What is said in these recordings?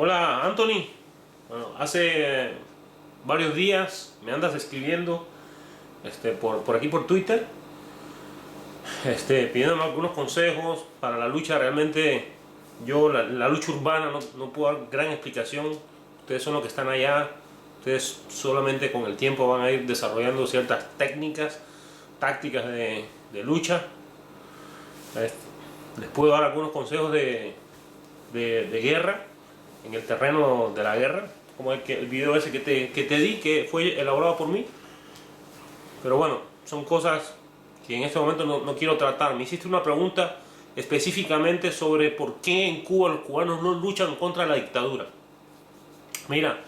Hola Anthony, bueno, hace varios días me andas escribiendo por aquí por Twitter, pidiéndome algunos consejos para la lucha. Realmente yo la lucha urbana no puedo dar gran explicación. Ustedes son los que están allá, ustedes solamente con el tiempo van a ir desarrollando ciertas técnicas, tácticas de lucha. Les puedo dar algunos consejos de guerra, en el terreno de la guerra, como el video ese que te di, que fue elaborado por mí. Pero bueno, son cosas que en este momento no quiero tratar. Me hiciste una pregunta específicamente sobre por qué en Cuba los cubanos no luchan contra la dictadura. Mira,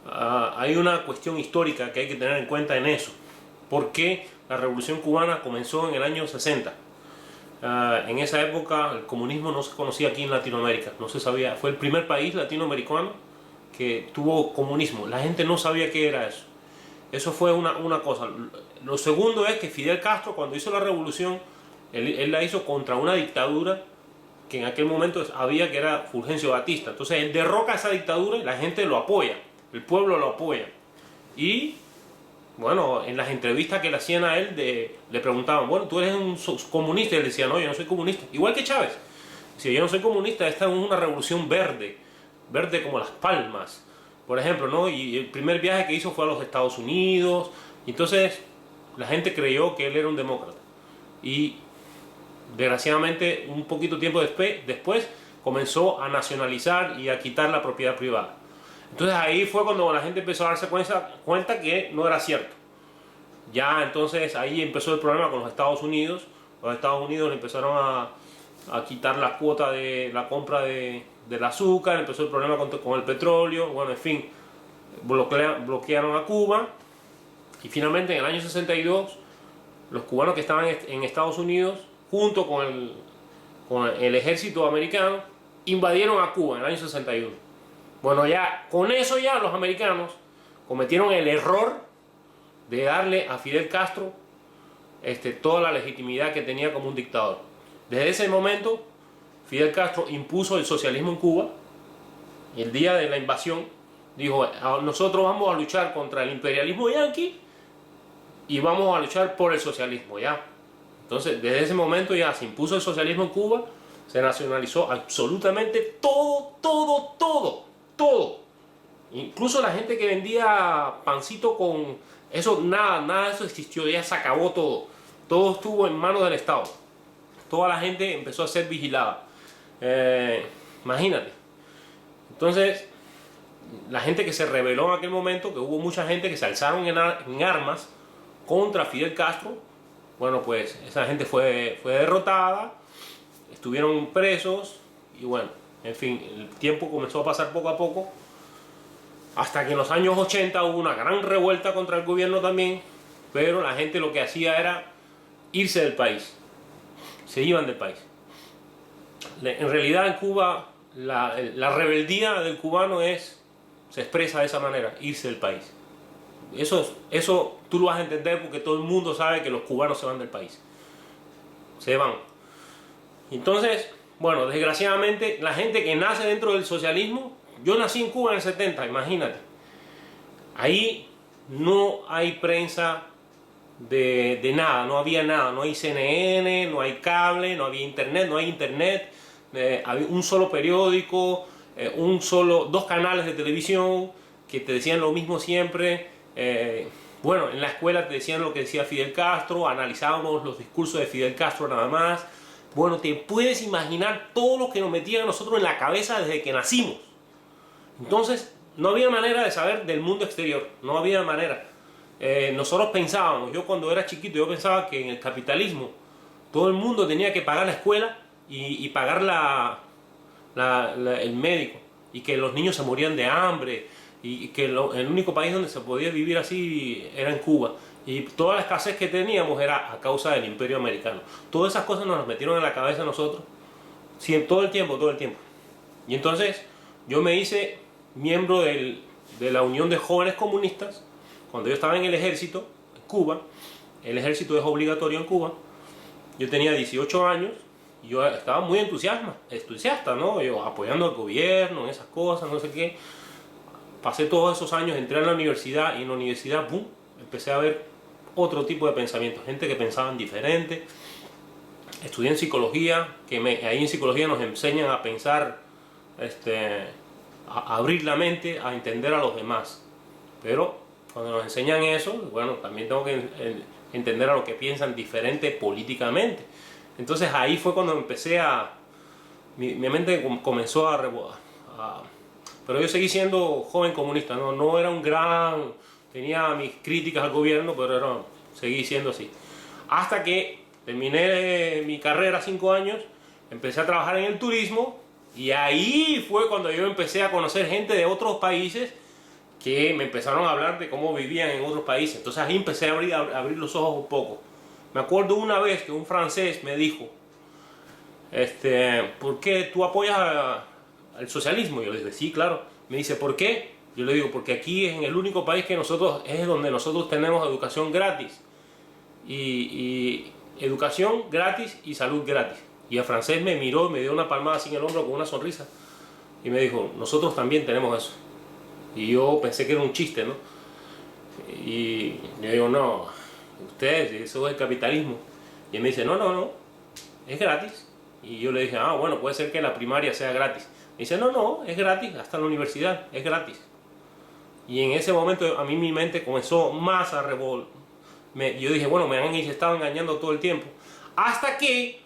hay una cuestión histórica que hay que tener en cuenta en eso. ¿Por qué la revolución cubana comenzó en el año 60? En esa época el comunismo no se conocía aquí en Latinoamérica, no se sabía. Fue el primer país latinoamericano que tuvo comunismo. La gente no sabía qué era eso. Eso fue una cosa. Lo segundo es que Fidel Castro, cuando hizo la revolución, él la hizo contra una dictadura que en aquel momento había, que era Fulgencio Batista. Entonces él derroca esa dictadura y la gente lo apoya, el pueblo lo apoya. Y bueno, en las entrevistas que le hacían a él, le preguntaban, bueno, tú eres un comunista, y él decía, no, yo no soy comunista. Igual que Chávez, decía, yo no soy comunista, esta es una revolución verde, verde como las palmas, por ejemplo, ¿no? Y el primer viaje que hizo fue a los Estados Unidos. Y entonces la gente creyó que él era un demócrata. Y desgraciadamente, un poquito tiempo después comenzó a nacionalizar y a quitar la propiedad privada. Entonces ahí fue cuando la gente empezó a darse cuenta que no era cierto. Ya entonces ahí empezó el problema con los Estados Unidos. Los Estados Unidos empezaron a quitar la cuota de la compra del azúcar, empezó el problema con el petróleo, bueno, en fin, bloquearon a Cuba. Y finalmente en el año 62 los cubanos que estaban en Estados Unidos, junto con el ejército americano, invadieron a Cuba en el año 61. Bueno, ya con eso ya los americanos cometieron el error de darle a Fidel Castro toda la legitimidad que tenía como un dictador. Desde ese momento Fidel Castro impuso el socialismo en Cuba, y el día de la invasión dijo, nosotros vamos a luchar contra el imperialismo yanqui y vamos a luchar por el socialismo, ya. Entonces desde ese momento ya se impuso el socialismo en Cuba, se nacionalizó absolutamente todo. Incluso la gente que vendía pancito con eso, nada de eso existió, ya se acabó todo. Todo estuvo en manos del Estado. Toda la gente empezó a ser vigilada. Imagínate. Entonces, la gente que se rebeló en aquel momento, que hubo mucha gente que se alzaron en armas contra Fidel Castro, bueno, pues esa gente fue derrotada, estuvieron presos y bueno, en fin, el tiempo comenzó a pasar poco a poco, hasta que en los años 80 hubo una gran revuelta contra el gobierno también, pero la gente lo que hacía era irse del país, se iban del país. En realidad en Cuba la rebeldía del cubano se expresa de esa manera, irse del país. Eso tú lo vas a entender porque todo el mundo sabe que los cubanos se van del país, se van. Entonces, bueno, desgraciadamente la gente que nace dentro del socialismo, yo nací en Cuba en el 70, imagínate, ahí no hay prensa de nada, no había nada, no hay CNN, no hay cable, no había internet, no hay internet, había un solo periódico, dos canales de televisión que te decían lo mismo siempre. Bueno, en la escuela te decían lo que decía Fidel Castro, analizábamos los discursos de Fidel Castro nada más. Bueno, te puedes imaginar todo lo que nos metían a nosotros en la cabeza desde que nacimos. Entonces, no había manera de saber del mundo exterior, no había manera. Nosotros pensábamos, yo cuando era chiquito, yo pensaba que en el capitalismo todo el mundo tenía que pagar la escuela y pagar el médico, y que los niños se morían de hambre, y que el único país donde se podía vivir así era en Cuba, y toda la escasez que teníamos era a causa del imperio americano. Todas esas cosas nos las metieron en la cabeza a nosotros, sí, todo el tiempo. Y entonces yo me hice miembro de la Unión de Jóvenes Comunistas cuando yo estaba en el ejército en Cuba. El ejército es obligatorio en Cuba. Yo tenía 18 años Y yo estaba muy entusiasta, ¿no? Yo apoyando al gobierno en esas cosas, no sé qué. Pasé todos esos años, entré a la universidad y en la universidad, ¡boom!, empecé a ver otro tipo de pensamientos, gente que pensaban diferente. Estudié en psicología, ahí en psicología nos enseñan a pensar, a abrir la mente, a entender a los demás. Pero cuando nos enseñan eso, bueno, también tengo que entender a los que piensan diferente políticamente. Entonces ahí fue cuando empecé mi mente comenzó pero yo seguí siendo joven comunista, no era un gran, tenía mis críticas al gobierno, pero seguí siendo así. Hasta que terminé mi carrera, 5 años, empecé a trabajar en el turismo y ahí fue cuando yo empecé a conocer gente de otros países que me empezaron a hablar de cómo vivían en otros países. Entonces ahí empecé a abrir los ojos un poco. Me acuerdo una vez que un francés me dijo, ¿por qué tú apoyas al socialismo? Yo le dije, sí, claro. Me dice, ¿por qué? Yo le digo, porque aquí es en el único país que es donde nosotros tenemos educación gratis. Y educación gratis y salud gratis. Y el francés me miró, me dio una palmada así en el hombro con una sonrisa. Y me dijo, nosotros también tenemos eso. Y yo pensé que era un chiste, ¿no? Y yo digo, no, ustedes, eso es el capitalismo. Y él me dice, no, es gratis. Y yo le dije, bueno, puede ser que la primaria sea gratis. Me dice, no, es gratis, hasta la universidad, es gratis. Y en ese momento a mí mi mente comenzó más a revolver. Yo dije, bueno, me han estado engañando todo el tiempo. Hasta que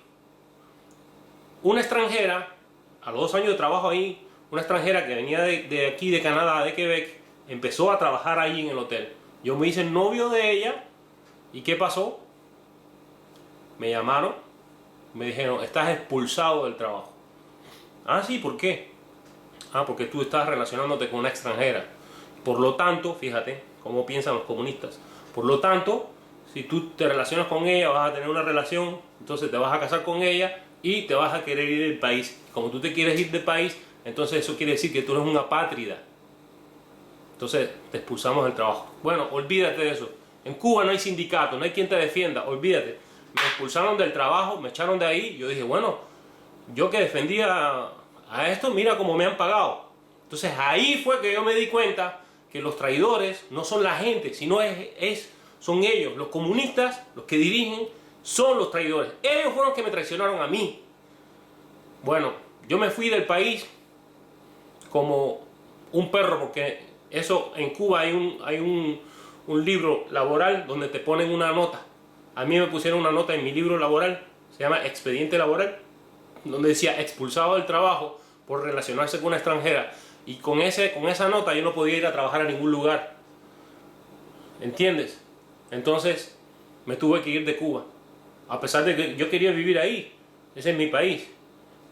una extranjera, a los 2 años de trabajo ahí, una extranjera que venía de aquí, de Canadá, de Quebec, empezó a trabajar ahí en el hotel. Yo me hice novio de ella. ¿Y qué pasó? Me llamaron, me dijeron, estás expulsado del trabajo. Sí, ¿por qué? Porque tú estás relacionándote con una extranjera. Por lo tanto, fíjate cómo piensan los comunistas. Por lo tanto, si tú te relacionas con ella, vas a tener una relación, entonces te vas a casar con ella y te vas a querer ir del país. Como tú te quieres ir del país, entonces eso quiere decir que tú eres una apátrida. Entonces te expulsamos del trabajo. Bueno, olvídate de eso. En Cuba no hay sindicato, no hay quien te defienda, olvídate. Me expulsaron del trabajo, me echaron de ahí. Yo dije, bueno, yo que defendía a esto, mira cómo me han pagado. Entonces ahí fue que yo me di cuenta que los traidores no son la gente, sino son ellos, los comunistas, los que dirigen, son los traidores. Ellos fueron los que me traicionaron a mí. Bueno, yo me fui del país como un perro, porque eso en Cuba hay un libro laboral donde te ponen una nota. A mí me pusieron una nota en mi libro laboral, se llama Expediente Laboral, donde decía expulsado del trabajo por relacionarse con una extranjera. Y con esa nota yo no podía ir a trabajar a ningún lugar. ¿Entiendes? Entonces me tuve que ir de Cuba. A pesar de que yo quería vivir ahí. Ese es mi país.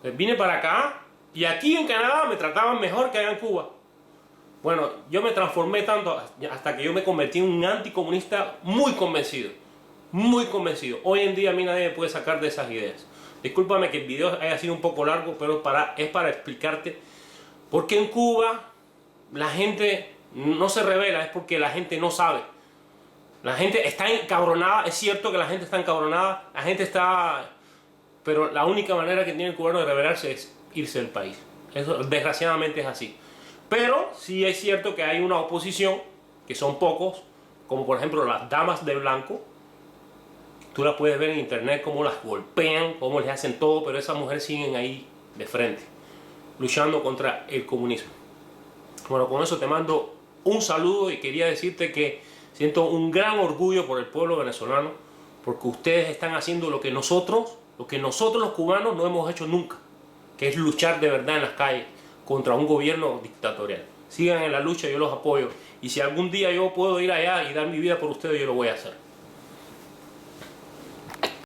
Pues vine para acá y aquí en Canadá me trataban mejor que allá en Cuba. Bueno, yo me transformé tanto hasta que yo me convertí en un anticomunista muy convencido. Muy convencido. Hoy en día a mí nadie me puede sacar de esas ideas. Discúlpame que el video haya sido un poco largo, pero es para explicarte por qué en Cuba la gente no se revela. Es porque la gente no sabe. La gente está encabronada. Es cierto que la gente está encabronada. La gente está... Pero la única manera que tiene el cubano de rebelarse es irse del país. Eso desgraciadamente es así. Pero sí es cierto que hay una oposición, que son pocos, como por ejemplo las damas de blanco. Tú las puedes ver en internet, cómo las golpean, cómo les hacen todo, pero esas mujeres siguen ahí de frente, luchando contra el comunismo. Bueno, con eso te mando un saludo y quería decirte que siento un gran orgullo por el pueblo venezolano, porque ustedes están haciendo lo que nosotros los cubanos no hemos hecho nunca, que es luchar de verdad en las calles contra un gobierno dictatorial. Sigan en la lucha, yo los apoyo. Y si algún día yo puedo ir allá y dar mi vida por ustedes, yo lo voy a hacer.